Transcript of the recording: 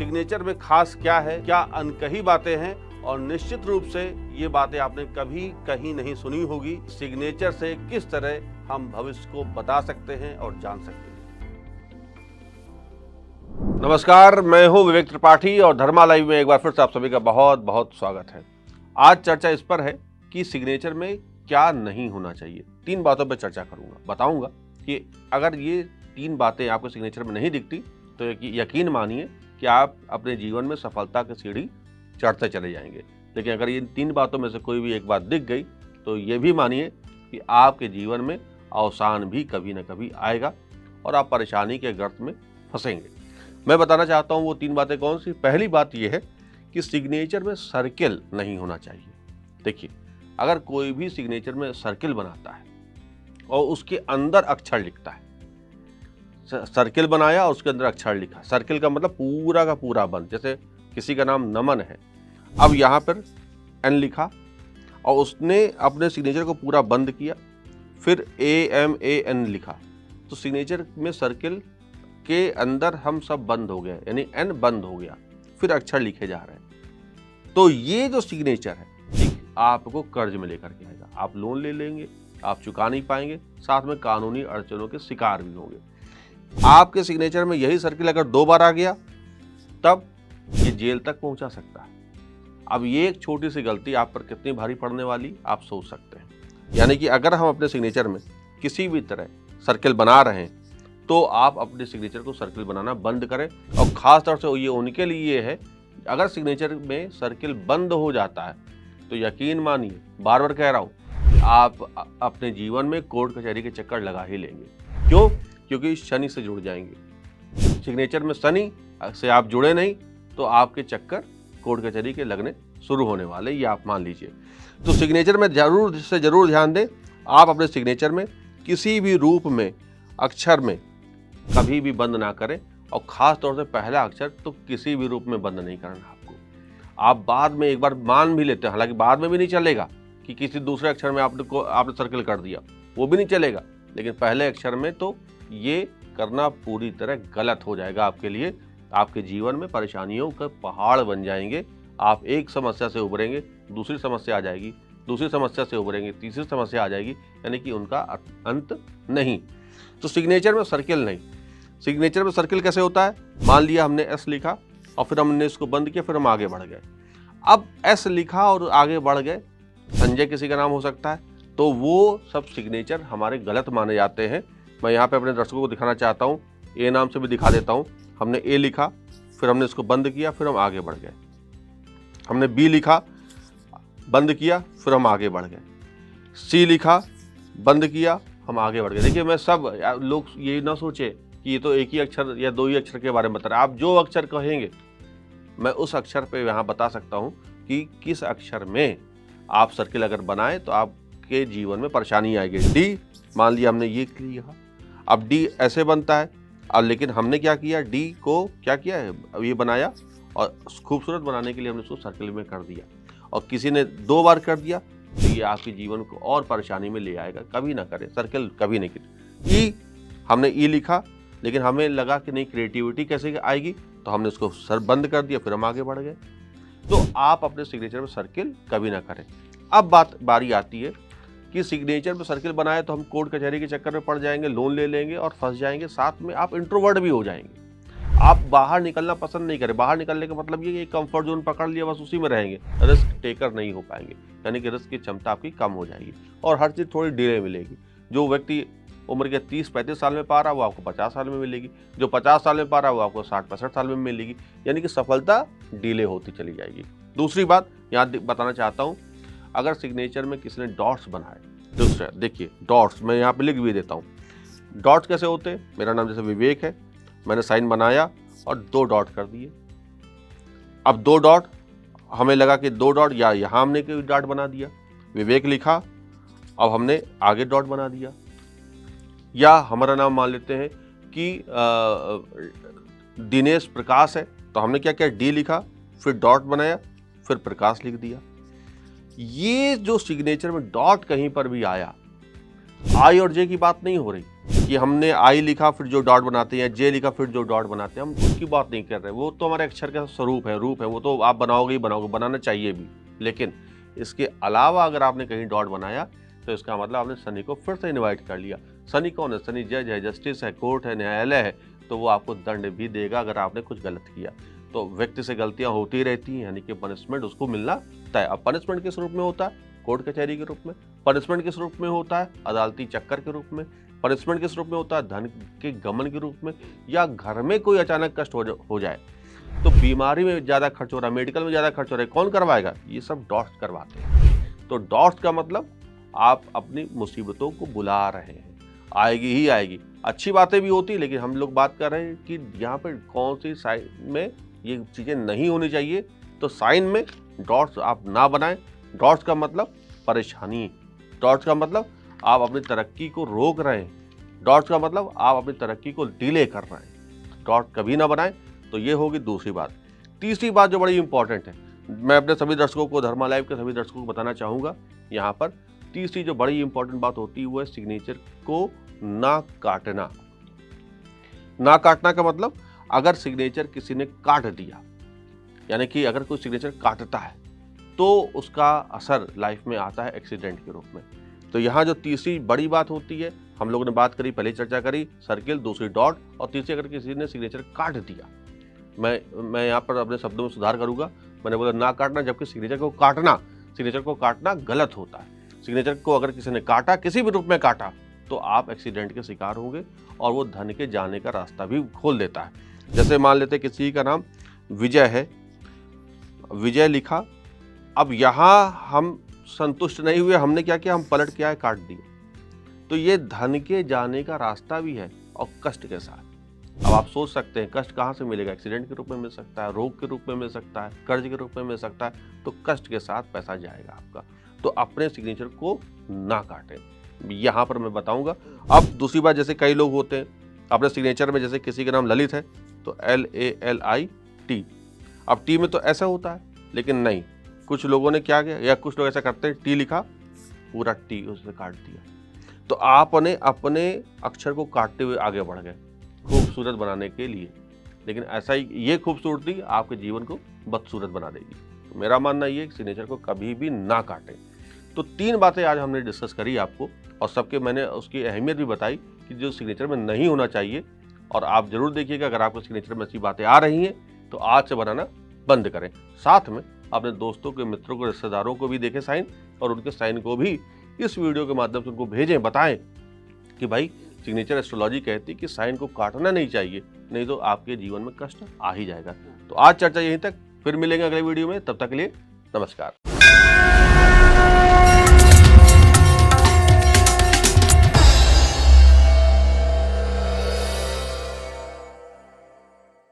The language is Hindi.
सिग्नेचर में खास क्या है, क्या अनकही बातें हैं, और निश्चित रूप से ये बातें आपने कभी कहीं नहीं सुनी होगी। सिग्नेचर से किस तरह हम भविष्य को बता सकते हैं और जान सकते हैं। नमस्कार, मैं हूं विवेक त्रिपाठी और धर्मा लाइव में एक बार फिर से आप सभी का बहुत बहुत स्वागत है। आज चर्चा इस पर है कि सिग्नेचर में क्या नहीं होना चाहिए। 3 बातों पर चर्चा करूंगा, बताऊंगा कि अगर ये 3 बातें आपके सिग्नेचर में नहीं दिखती तो यकीन मानिए कि आप अपने जीवन में सफलता की सीढ़ी चढ़ते चले जाएंगे। लेकिन अगर ये 3 बातों में से कोई भी एक बात दिख गई तो ये भी मानिए कि आपके जीवन में अवसान भी कभी ना कभी आएगा और आप परेशानी के गर्त में फंसेंगे। मैं बताना चाहता हूँ वो 3 बातें कौन सी। पहली बात यह है कि सिग्नेचर में सर्किल नहीं होना चाहिए। देखिए, अगर कोई भी सिग्नेचर में सर्किल बनाता है और उसके अंदर अक्षर लिखता है, सर्किल बनाया और उसके अंदर अक्षर लिखा, सर्किल का मतलब पूरा का पूरा बंद। जैसे किसी का नाम नमन है, अब यहाँ पर एन लिखा और उसने अपने सिग्नेचर को पूरा बंद किया, फिर AMAN लिखा, तो सिग्नेचर में सर्किल के अंदर हम सब बंद हो गए, यानी एन बंद हो गया, फिर अक्षर लिखे जा रहे हैं। तो ये जो सिग्नेचर है आपको कर्ज में लेकर के आएगा। आप लोन ले लेंगे, आप चुका नहीं पाएंगे, साथ में कानूनी अड़चनों के शिकार भी होंगे। आपके सिग्नेचर में यही सर्किल अगर 2 बार आ गया तब ये जेल तक पहुंचा सकता है। अब ये एक छोटी सी गलती आप पर कितनी भारी पड़ने वाली आप सोच सकते हैं। यानी कि अगर हम अपने सिग्नेचर में किसी भी तरह सर्किल बना रहे हैं तो आप अपने सिग्नेचर को सर्किल बनाना बंद करें। और खास तौर से ये उनके लिए है, अगर सिग्नेचर में सर्किल बंद हो जाता है तो यकीन मानिए, बार बार कह रहा हूँ, आप अपने जीवन में कोर्ट कचहरी के चक्कर लगा ही लेंगे। क्यों? क्योंकि शनि से जुड़ जाएंगे। सिग्नेचर में शनि से आप जुड़े नहीं तो आपके चक्कर कोर्ट कचहरी के लगने शुरू होने वाले, ये आप मान लीजिए। तो सिग्नेचर में जरूर ध्यान दें, आप अपने सिग्नेचर में किसी भी रूप में अक्षर में कभी भी बंद ना करें, और खास तौर से पहला अक्षर तो किसी भी रूप में बंद नहीं करना आपको। आप बाद में एक बार मान भी लेते हैं, हालांकि बाद में भी नहीं चलेगा कि किसी दूसरे अक्षर में आपने सर्किल कर दिया, वो भी नहीं चलेगा, लेकिन पहले अक्षर में तो ये करना पूरी तरह गलत हो जाएगा आपके लिए। आपके जीवन में परेशानियों का पहाड़ बन जाएंगे। आप एक समस्या से उभरेंगे, दूसरी समस्या आ जाएगी, दूसरी समस्या से उभरेंगे, तीसरी समस्या आ जाएगी, यानी कि उनका अंत नहीं। तो सिग्नेचर में सर्किल नहीं। सिग्नेचर में सर्किल कैसे होता है? मान लिया हमने S लिखा और फिर हमने इसको बंद किया, फिर हम आगे बढ़ गए। अब S लिखा और आगे बढ़ गए, संजय किसी का नाम हो सकता है, तो वो सब सिग्नेचर हमारे गलत माने जाते हैं। मैं यहाँ पे अपने दर्शकों को दिखाना चाहता हूँ, A नाम से भी दिखा देता हूँ। हमने A लिखा, फिर हमने इसको बंद किया, फिर हम आगे बढ़ गए। हमने B लिखा, बंद किया, फिर हम आगे बढ़ गए। C लिखा, बंद किया, हम आगे बढ़ गए। देखिए, मैं सब लोग ये ना सोचे कि ये तो एक ही अक्षर या 2 ही अक्षर के बारे में बता रहे हैं। आप जो अक्षर कहेंगे मैं उस अक्षर पे यहाँ बता सकता हूँ कि किस अक्षर में आप सर्किल अगर बनाएं तो आपके जीवन में परेशानी आएगी। D, मान लिया हमने ये लिखा, अब D ऐसे बनता है, और लेकिन हमने क्या किया, D को क्या किया है, अब ये बनाया और खूबसूरत बनाने के लिए हमने उसको सर्किल में कर दिया, और किसी ने 2 बार कर दिया तो ये आपके जीवन को और परेशानी में ले आएगा। कभी ना करें सर्किल, कभी नहीं करें। E, हमने E लिखा, लेकिन हमें लगा कि नहीं, क्रिएटिविटी कैसे आएगी, तो हमने उसको बंद कर दिया, फिर हम आगे बढ़ गए। तो आप अपने सिग्नेचर में सर्किल कभी ना करें। अब बारी आती है कि सिग्नेचर में सर्किल बनाए तो हम कोर्ट कचहरी के चक्कर में पड़ जाएंगे, लोन ले लेंगे और फंस जाएंगे, साथ में आप इंट्रोवर्ट भी हो जाएंगे। आप बाहर निकलना पसंद नहीं करें। बाहर निकलने का मतलब ये कि कंफर्ट जोन पकड़ लिया, बस उसी में रहेंगे, रिस्क टेकर नहीं हो पाएंगे, यानी कि रिस्क की क्षमता आपकी कम हो जाएगी और हर चीज़ थोड़ी डिले मिलेगी। जो व्यक्ति उम्र के 30-35 साल में पा रहा है वो आपको 50 साल में मिलेगी, जो 50 साल में पा रहा है वो आपको 60-65 साल में मिलेगी, यानी कि सफलता डिले होती चली जाएगी। दूसरी बात यहाँ बताना चाहता हूँ, अगर सिग्नेचर में किसी ने डॉट्स बनाए, दूसरा देखिए डॉट्स, मैं यहाँ पे लिख भी देता हूँ। डॉट्स कैसे होते हैं? मेरा नाम जैसे विवेक है, मैंने साइन बनाया और 2 डॉट कर दिए। अब 2 डॉट, हमें लगा कि 2 डॉट, या यहाँ हमने कोई डॉट बना दिया, विवेक लिखा, अब हमने आगे डॉट बना दिया। या हमारा नाम मान लेते हैं कि दिनेश प्रकाश है, तो हमने क्या किया, D लिखा, फिर डॉट बनाया, फिर प्रकाश लिख दिया। ये जो सिग्नेचर में डॉट कहीं पर भी आया, I और J की बात नहीं हो रही, कि हमने आई लिखा फिर जो डॉट बनाते हैं, जे लिखा फिर जो डॉट बनाते हैं, हम उसकी बात नहीं कर रहे। वो तो हमारे अक्षर का स्वरूप है, रूप है, वो तो आप बनाओगे ही बनाओगे, बनाना चाहिए भी। लेकिन इसके अलावा अगर आपने कहीं डॉट बनाया तो इसका मतलब आपने शनि को फिर से इन्वाइट कर लिया। शनि कौन है? शनि जज है, जस्टिस है, कोर्ट है, न्यायालय है, तो वो आपको दंड भी देगा अगर आपने कुछ गलत किया। तो व्यक्ति से गलतियां होती रहती हैं, यानी कि पनिशमेंट उसको मिलना तय। अब पनिशमेंट किस रूप में होता है? कोर्ट कचहरी के रूप में। पनिशमेंट किस रूप में होता है? अदालती चक्कर के रूप में। पनिशमेंट किस रूप में होता है? धन के गमन के रूप में, या घर में कोई अचानक कष्ट हो जाए, तो बीमारी में ज़्यादा खर्च हो रहा है, मेडिकल में ज़्यादा खर्च हो रहा है, कौन करवाएगा? ये सब डॉट्स करवाते हैं। तो डॉट्स का मतलब आप अपनी मुसीबतों को बुला रहे हैं, आएगी ही आएगी। अच्छी बातें भी होती, लेकिन हम लोग बात कर रहे हैं कि यहाँ पर कौन सी साइन में ये चीज़ें नहीं होनी चाहिए। तो साइन में डॉट्स आप ना बनाएं। डॉट्स का मतलब परेशानी, डॉट्स का मतलब आप अपनी तरक्की को रोक रहे हैं, डॉट्स का मतलब आप अपनी तरक्की को डिले कर रहे हैं। डॉट कभी ना बनाएं। तो ये होगी दूसरी बात। तीसरी बात जो बड़ी इंपॉर्टेंट है, मैं अपने सभी दर्शकों को, धर्मा लाइव के सभी दर्शकों को बताना चाहूँगा, यहाँ पर तीसरी जो बड़ी इंपॉर्टेंट बात होती है वो है सिग्नेचर को ना काटना। ना काटना का मतलब, अगर सिग्नेचर किसी ने काट दिया, यानी कि अगर कोई सिग्नेचर काटता है तो उसका असर लाइफ में आता है एक्सीडेंट के रूप में। तो यहाँ जो तीसरी बड़ी बात होती है, हम लोगों ने बात करी, पहले चर्चा करी, सर्किल, दूसरी डॉट, और तीसरी अगर किसी ने सिग्नेचर काट दिया। मैं यहाँ पर अपने शब्दों में सुधार करूंगा। मैंने बोला ना काटना, जबकि सिग्नेचर को काटना गलत होता है। सिग्नेचर को अगर किसी ने काटा, किसी भी रूप में काटा, तो आप एक्सीडेंट के शिकार होंगे, और वो धन के जाने का रास्ता भी खोल देता है। जैसे मान लेते किसी का नाम विजय है, विजय लिखा, अब यहाँ हम संतुष्ट नहीं हुए, हमने क्या किया? हम पलट के आए, काट दिए। तो ये धन के जाने का रास्ता भी है, और कष्ट के साथ। अब आप सोच सकते हैं कष्ट कहाँ से मिलेगा? एक्सीडेंट के रूप में मिल सकता है, रोग के रूप में मिल सकता है, कर्ज के रूप में मिल सकता है। तो कष्ट के साथ पैसा जाएगा आपका। तो अपने सिग्नेचर को ना काटें, यहाँ पर मैं बताऊंगा। अब दूसरी बात, जैसे कई लोग होते हैं अपने सिग्नेचर में, जैसे किसी का नाम ललित है तो LALIT, अब टी में तो ऐसा होता है, लेकिन नहीं, कुछ लोगों ने क्या किया, या कुछ लोग ऐसा करते हैं, टी लिखा, पूरा टी उससे काट दिया। तो आपने अपने अक्षर को काटते हुए आगे बढ़ गए खूबसूरत बनाने के लिए, लेकिन ऐसा ही ये खूबसूरती आपके जीवन को बदसूरत बना देगी। तो मेरा मानना ये है कि सिग्नेचर को कभी भी ना काटें। तो 3 बातें आज हमने डिस्कस करी आपको, और सबके मैंने उसकी अहमियत भी बताई कि जो सिग्नेचर में नहीं होना चाहिए। और आप जरूर देखिएगा, अगर आपको सिग्नेचर में ऐसी बातें आ रही हैं तो आज से बनाना बंद करें। साथ में अपने दोस्तों के, मित्रों को, रिश्तेदारों को भी देखें साइन, और उनके साइन को भी इस वीडियो के माध्यम से उनको भेजें, बताएं कि भाई सिग्नेचर एस्ट्रोलॉजी कहती है कि साइन को काटना नहीं चाहिए, नहीं तो आपके जीवन में कष्ट आ ही जाएगा। तो आज चर्चा यहीं तक, फिर मिलेंगे अगले वीडियो में, तब तक के लिए नमस्कार।